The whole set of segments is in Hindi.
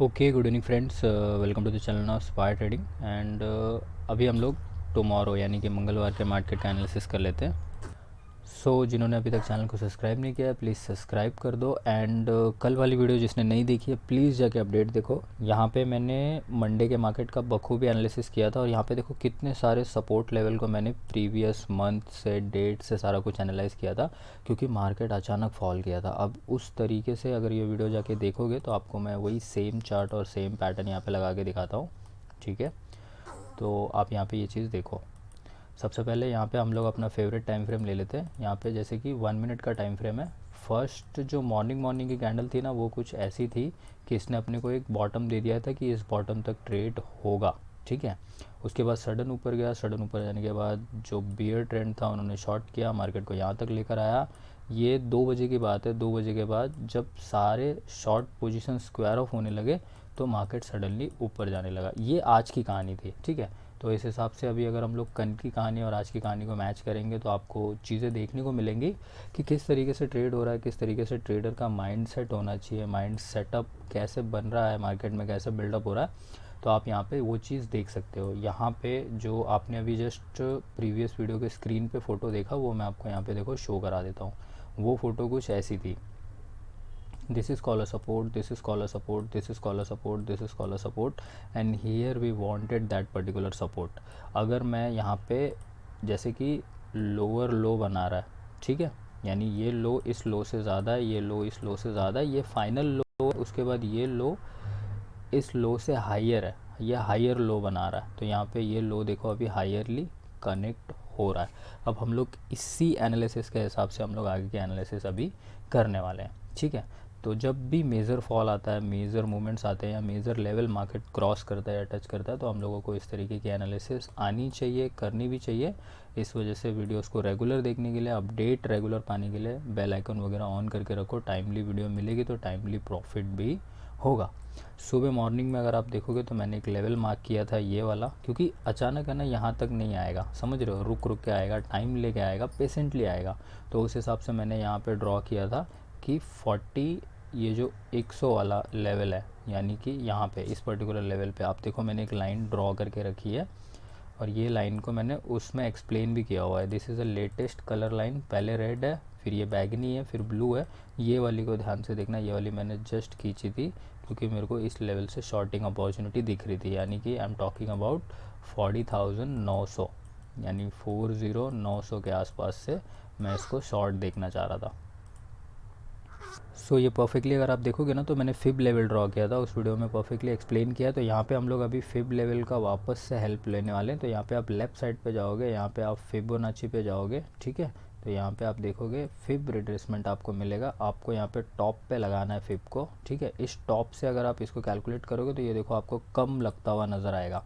Okay, good evening friends, welcome to the channel of Spire Trading. And अभी हम लोग टुमारो यानी कि मंगलवार के मार्केट का एनालिसिस कर लेते हैं। जिन्होंने अभी तक चैनल को सब्सक्राइब नहीं किया है प्लीज़ सब्सक्राइब कर दो। एंड कल वाली वीडियो जिसने नहीं देखी है प्लीज़ जाके अपडेट देखो। यहाँ पे मैंने मंडे के मार्केट का बखूबी एनालिसिस किया था और यहाँ पे देखो कितने सारे सपोर्ट लेवल को मैंने प्रीवियस मंथ से डेट से सारा कुछ एनालाइज किया था, क्योंकि मार्केट अचानक फॉल किया था। अब उस तरीके से अगर ये वीडियो जाके देखोगे तो आपको मैं वही सेम चार्ट और सेम पैटर्न यहाँ पे लगा के दिखाता हूँ। ठीक है, तो आप यहाँ पे ये चीज़ देखो। सबसे पहले यहाँ पे हम लोग अपना फेवरेट टाइम फ्रेम ले लेते हैं। यहाँ पे जैसे कि 1 मिनट का टाइम फ्रेम है। फर्स्ट जो मॉर्निंग की कैंडल थी ना, वो कुछ ऐसी थी कि इसने अपने को एक बॉटम दे दिया था कि इस बॉटम तक ट्रेड होगा। ठीक है, उसके बाद सडन ऊपर गया। सडन ऊपर जाने के बाद जो बियर ट्रेंड था उन्होंने शॉर्ट किया, मार्केट को यहाँ तक लेकर आया। ये 2 बजे की बात है। 2 बजे के बाद जब सारे शॉर्ट पोजीशन स्क्वायर ऑफ होने लगे तो मार्केट सडनली ऊपर जाने लगा। ये आज की कहानी थी। ठीक है, तो इस हिसाब से अभी अगर हम लोग कल की कहानी और आज की कहानी को मैच करेंगे तो आपको चीज़ें देखने को मिलेंगी कि किस तरीके से ट्रेड हो रहा है, किस तरीके से ट्रेडर का माइंड सेट होना चाहिए, माइंड सेटअप कैसे बन रहा है, मार्केट में कैसे बिल्डअप हो रहा है। तो आप यहाँ पे वो चीज़ देख सकते हो। यहाँ पे जो आपने अभी जस्ट प्रीवियस वीडियो के स्क्रीन पे फ़ोटो देखा वो मैं आपको यहाँ पे देखो शो करा देता हूँ। वो फ़ोटो कुछ ऐसी थी। This is called a support, this is called a support, this is called a support, this is called a support, and here we wanted that particular support। अगर मैं यहाँ पे जैसे कि लोअर लो बना रहा है, ठीक है, यानी ये लो इस लो से ज़्यादा है, ये लो इस लो से ज़्यादा है, ये फाइनल लो है, उसके बाद ये लो इस लो से हायर है, ये हायर लो बना रहा है। तो यहाँ पे ये लो देखो अभी हायरली कनेक्ट हो रहा है। अब हम लोग इसी एनालिसिस के हिसाब से हम लोग आगे के एनालिसिस अभी करने वाले हैं। ठीक है, तो जब भी मेजर फॉल आता है, मेजर मूवमेंट्स आते हैं या मेजर लेवल मार्केट क्रॉस करता है या टच करता है, तो हम लोगों को इस तरीके की एनालिसिस आनी चाहिए, करनी भी चाहिए। इस वजह से वीडियोस को रेगुलर देखने के लिए, अपडेट रेगुलर पाने के लिए बेल आइकन वगैरह ऑन करके रखो। टाइमली वीडियो मिलेगी तो टाइमली प्रॉफिट भी होगा। सुबह मॉर्निंग में अगर आप देखोगे तो मैंने एक लेवल मार्क किया था ये वाला, क्योंकि अचानक है ना यहाँ तक नहीं आएगा, समझ रहे हो, रुक रुक के आएगा, टाइम लेके आएगा, पेशेंटली आएगा। तो उस हिसाब से मैंने यहाँ पे ड्रॉ किया था कि 40, ये जो 100 वाला लेवल है, यानी कि यहाँ पे इस पर्टिकुलर लेवल पे आप देखो मैंने एक लाइन ड्रॉ करके रखी है और ये लाइन को मैंने उसमें एक्सप्लेन भी किया हुआ है। This is a latest colour line. पहले रेड है, फिर ये बैगनी है, फिर ब्लू है। ये वाली को ध्यान से देखना, ये वाली मैंने जस्ट खींची थी क्योंकि मेरे को इस लेवल से शॉर्टिंग अपॉर्चुनिटी दिख रही थी, यानी कि आई एम टॉकिंग अबाउट 40,900, यानी 40,900 के आसपास से मैं इसको शॉर्ट देखना चाह रहा था। ये परफेक्टली अगर आप देखोगे ना तो मैंने फिब लेवल ड्रॉ किया था, उस वीडियो में परफेक्टली एक्सप्लेन किया। तो यहाँ पे हम लोग अभी फिब लेवल का वापस से हेल्प लेने वाले हैं। तो यहाँ पे आप लेफ़्ट साइड पे जाओगे, यहाँ पे आप फिबोनाची पे जाओगे। ठीक है, तो यहाँ पे आप देखोगे फिब रिट्रेसमेंट आपको मिलेगा। आपको यहाँ पे टॉप पे लगाना है फिब को। ठीक है, इस टॉप से अगर आप इसको कैलकुलेट करोगे तो ये देखो आपको कम लगता हुआ नज़र आएगा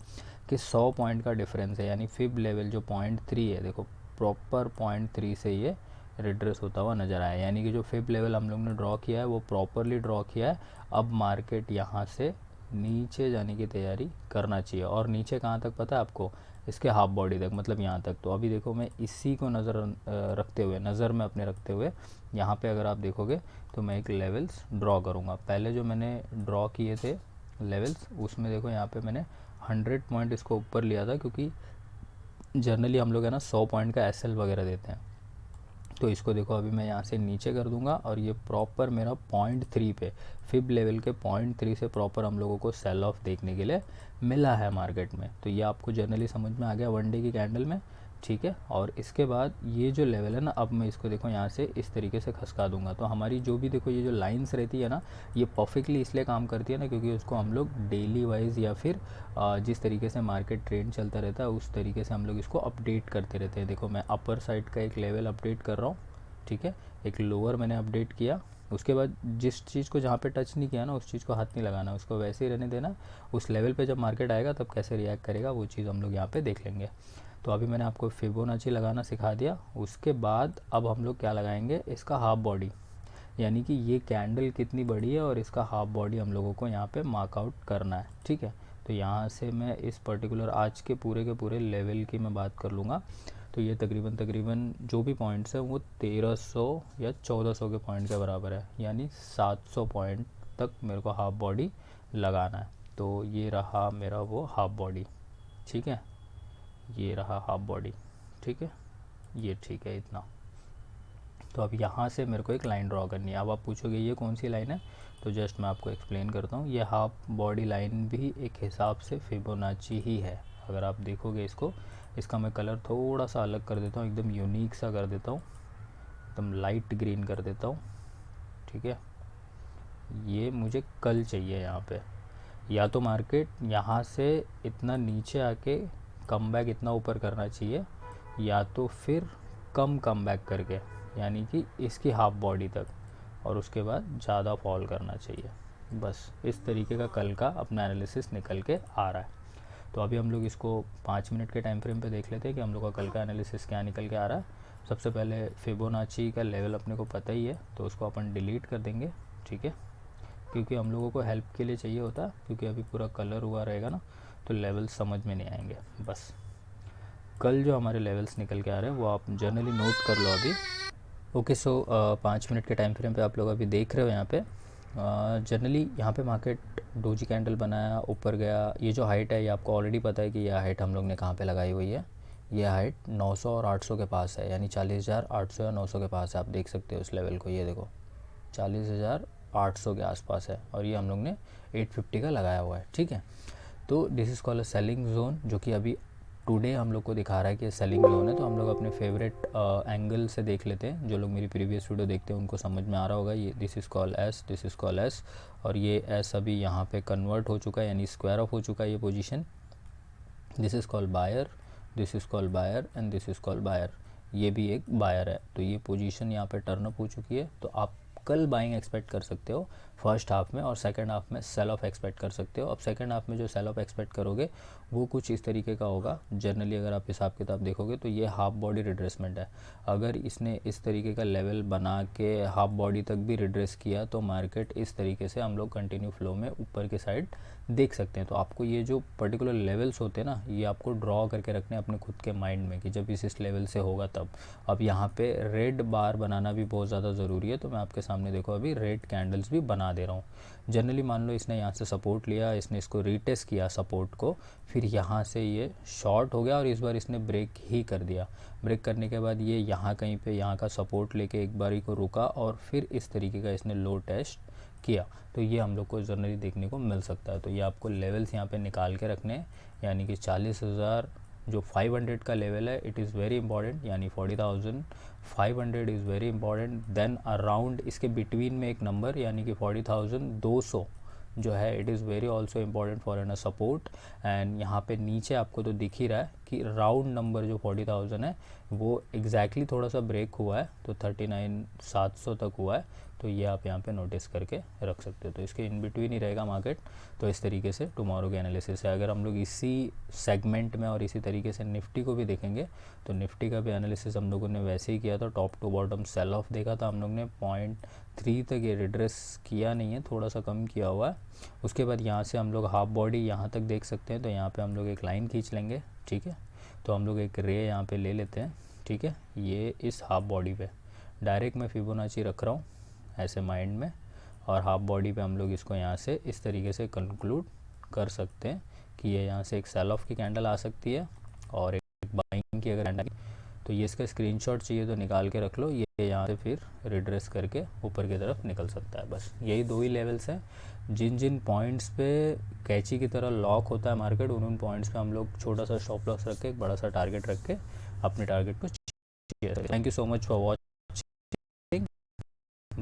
कि 100 पॉइंट का डिफरेंस है, यानी फिब लेवल जो 0.3 है, देखो प्रॉपर 0.3 से ये रिड्रेस होता हुआ नज़र आया। यानी कि जो फिब लेवल हम लोग ने ड्रॉ किया है वो प्रॉपरली ड्रॉ किया है। अब मार्केट यहाँ से नीचे जाने की तैयारी करना चाहिए। और नीचे कहाँ तक पता है आपको? इसके हाफ बॉडी तक, मतलब यहाँ तक। तो अभी देखो मैं इसी को नज़र में अपने रखते हुए यहाँ पे अगर आप देखोगे तो मैं एक लेवल्स ड्रॉ करूँगा। पहले जो मैंने ड्रॉ किए थे लेवल्स, उसमें देखो यहाँ पे मैंने 100 पॉइंट इसको ऊपर लिया था, क्योंकि जनरली हम लोग है ना 100 पॉइंट का एसएल वगैरह देते हैं। तो इसको देखो अभी मैं यहाँ से नीचे कर दूंगा और ये प्रॉपर मेरा 0.3 पे, फिब लेवल के 0.3 से प्रॉपर हम लोगों को सेल ऑफ देखने के लिए मिला है मार्केट में। तो ये आपको जनरली समझ में आ गया वन डे की कैंडल में। ठीक है, और इसके बाद ये जो लेवल है ना, अब मैं इसको देखो यहाँ से इस तरीके से खसका दूंगा। तो हमारी जो भी देखो ये जो लाइंस रहती है ना, ये परफेक्टली इसलिए काम करती है ना क्योंकि उसको हम लोग डेली वाइज या फिर जिस तरीके से मार्केट ट्रेंड चलता रहता है उस तरीके से हम लोग इसको अपडेट करते रहते हैं। देखो मैं अपर साइड का एक लेवल अपडेट कर रहा हूँ। ठीक है, एक लोअर मैंने अपडेट किया। उसके बाद जिस चीज़ को जहाँ पे टच नहीं किया ना उस चीज़ को हाथ नहीं लगाना, उसको वैसे ही रहने देना। उस लेवल पे जब मार्केट आएगा तब कैसे रिएक्ट करेगा वो चीज़ हम लोग यहाँ पे देख लेंगे। तो अभी मैंने आपको फिबोनाची लगाना सिखा दिया। उसके बाद अब हम लोग क्या लगाएंगे, इसका हाफ बॉडी, यानी कि ये कैंडल कितनी बड़ी है और इसका हाफ बॉडी हम लोगों को यहाँ पे मार्कआउट करना है। ठीक है, तो यहाँ से मैं इस पर्टिकुलर आज के पूरे लेवल की मैं बात कर लूँगा। तो ये तकरीबन जो भी पॉइंट्स है वो 1300 या 1400 के पॉइंट के बराबर है, यानी 700 पॉइंट तक मेरे को हाफ बॉडी लगाना है। तो ये रहा मेरा वो हाफ बॉडी, ठीक है, ये रहा हाफ बॉडी, ठीक है, ये ठीक है इतना। तो अब यहाँ से मेरे को एक लाइन ड्रॉ करनी है। अब आप पूछोगे ये कौन सी लाइन है, तो जस्ट मैं आपको एक्सप्लेन करता हूँ। ये हाफ बॉडी लाइन भी एक हिसाब से फिबोनाची ही है। अगर आप देखोगे इसको, इसका मैं कलर थोड़ा सा अलग कर देता हूँ, एकदम यूनिक सा कर देता हूँ, एकदम लाइट ग्रीन कर देता हूँ, ठीक है। ये मुझे कल चाहिए यहाँ पे, या तो मार्केट यहाँ से इतना नीचे आके कम बैक इतना ऊपर करना चाहिए, या तो फिर कम बैक करके, यानी कि इसकी हाफ बॉडी तक, और उसके बाद ज़्यादा फॉल करना चाहिए। बस इस तरीके का कल का अपना एनालिसिस निकल के आ रहा है। तो अभी हम लोग इसको 5 मिनट के टाइम फ्रेम पे देख लेते हैं कि हम लोग का कल का एनालिसिस क्या निकल के आ रहा है। सबसे पहले फिबोनाची का लेवल अपने को पता ही है, तो उसको अपन डिलीट कर देंगे, ठीक है, क्योंकि हम लोगों को हेल्प के लिए चाहिए होता है, क्योंकि अभी पूरा कलर हुआ रहेगा ना, तो लेवल समझ में नहीं आएंगे। बस कल जो हमारे लेवल्स निकल के आ रहे हैं वो आप जनरली नोट कर लो अभी। ओके, सो 5 मिनट के टाइम फ्रेम पे आप लोग अभी देख रहे हो यहाँ पे जनरली यहाँ पे मार्केट डोजी कैंडल बनाया, ऊपर गया। ये जो हाइट है ये आपको ऑलरेडी पता है कि ये हाइट हम लोग ने कहाँ पे लगाई हुई है। ये हाइट 900 और 800 के पास है, यानी 40,800 या 900 के पास है। आप देख सकते हो उस लेवल को, ये देखो 40,800 के आसपास है, और ये हम लोग ने 850 का लगाया हुआ है, ठीक है। तो this is called a selling zone, जो कि अभी टुडे हम लोग को दिखा रहा है कि ये सेलिंग जोन है। तो हम लोग अपने फेवरेट एंगल से देख लेते हैं। जो लोग मेरी प्रीवियस वीडियो देखते हैं उनको समझ में आ रहा होगा। ये this is called S, this is called S, और ये एस अभी यहाँ पे कन्वर्ट हो चुका है, यानी स्क्वायर ऑफ हो चुका है ये position. This is called buyer, this is called buyer, and this is called buyer. ये भी एक बायर है। तो ये पोजीशन यहाँ पे टर्न अप हो चुकी है। तो आप कल बाइंग एक्सपेक्ट कर सकते हो फर्स्ट हाफ में, और सेकंड हाफ में सेल ऑफ एक्सपेक्ट कर सकते हो। अब सेकंड हाफ में जो सेल ऑफ एक्सपेक्ट करोगे वो कुछ इस तरीके का होगा। जनरली अगर आप हिसाब किताब देखोगे तो ये हाफ बॉडी रिड्रेसमेंट है। अगर इसने इस तरीके का लेवल बना के हाफ बॉडी तक भी रिड्रेस किया तो मार्केट इस तरीके से हम लोग कंटिन्यू फ्लो में ऊपर के साइड देख सकते हैं। तो आपको ये जो पर्टिकुलर लेवल्स होते हैं ना, ये आपको ड्रॉ करके रखने अपने खुद के माइंड में कि जब इस लेवल से होगा तब। अब यहाँ पे रेड बार बनाना भी बहुत ज़्यादा ज़रूरी है। तो मैं आपके सामने देखो अभी रेड कैंडल्स भी बना दे रहा हूँ। जनरली मान लो इसने यहाँ से सपोर्ट लिया, इसने इसको रीटेस्ट किया सपोर्ट को, फिर यहाँ से ये शॉर्ट हो गया, और इस बार इसने ब्रेक ही कर दिया। ब्रेक करने के बाद ये यहाँ कहीं पे यहाँ का सपोर्ट लेके एक बारी को रुका, और फिर इस तरीके का इसने लो टेस्ट किया। तो ये हम लोग को जनरली देखने को मिल सकता है। तो ये आपको लेवल्स यहाँ पे निकाल के रखने हैं, यानी कि 40,000 जो 500 का लेवल है इट इज़ वेरी इंपॉर्टेंट, यानी 40,500 is very important. Then around इसके बिटवीन में एक नंबर यानी कि 40,200 जो है it is very also important for an support. And यहाँ पे नीचे आपको तो दिख ही रहा है कि राउंड नंबर जो 40,000 है वो एग्जैक्टली थोड़ा सा ब्रेक हुआ है, तो 39,700 तक हुआ है। तो ये आप यहाँ पे नोटिस करके रख सकते हो। तो इसके इन बिटवीन ही रहेगा मार्केट। तो इस तरीके से टुमारो के एनालिसिस है। अगर हम लोग इसी सेगमेंट में और इसी तरीके से निफ्टी को भी देखेंगे तो निफ्टी का भी एनालिसिस हम लोगों ने वैसे ही किया था। Top to bottom sell off देखा था हम लोग ने, 0.3 तक ये रिड्रेस किया नहीं है, थोड़ा सा कम किया हुआ है। उसके बाद यहाँ से हम लोग हाफ बॉडी यहाँ तक देख सकते हैं। तो यहाँ पे हम लोग एक लाइन खींच लेंगे, ठीक है। तो हम लोग एक रे यहाँ पे ले लेते हैं, ठीक है। ये इस हाफ बॉडी पे डायरेक्ट मैं फिबोनाची रख रहा हूँ ऐसे माइंड में, और हाफ बॉडी पे हम लोग इसको यहाँ से इस तरीके से कंक्लूड कर सकते हैं कि ये यहाँ से एक सेल ऑफ की कैंडल आ सकती है और एक बाइंग की अगर कैंडल। तो ये इसका स्क्रीनशॉट चाहिए तो निकाल के रख लो। ये यहाँ से फिर रिड्रेस करके ऊपर की तरफ निकल सकता है। बस यही दो ही लेवल्स हैं। जिन जिन पॉइंट्स पे कैची की तरह लॉक होता है मार्केट, उन पॉइंट्स पे हम लोग छोटा सा स्टॉप लॉस रख के एक बड़ा सा टारगेट रख के अपने टारगेट को। Thank you so much for watching.